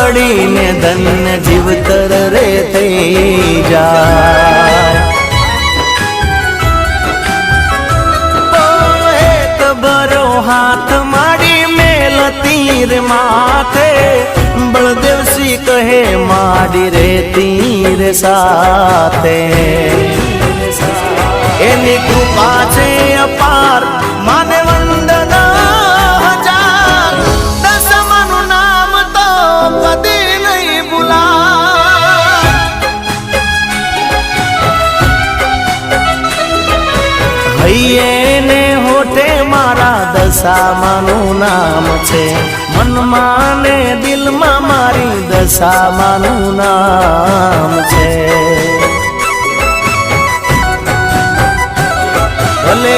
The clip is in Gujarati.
પડીને ધન્ય જીવતર રે થઈ જાય। એક ભરો હાથ માડી મેલ તીર માથે બળદેવસિંહ કહે માડી રે તીર સાથે। એની કૃપા છે અપાર માને વંદના હજાર, દશમાનું નામ તો કદી નહીં ભૂલાય। હૈયે ને હોઠે મારા દશામાનું નામ છે, મનમાં ને દિલમાં મારી દશામાનું નામ છે। ભલે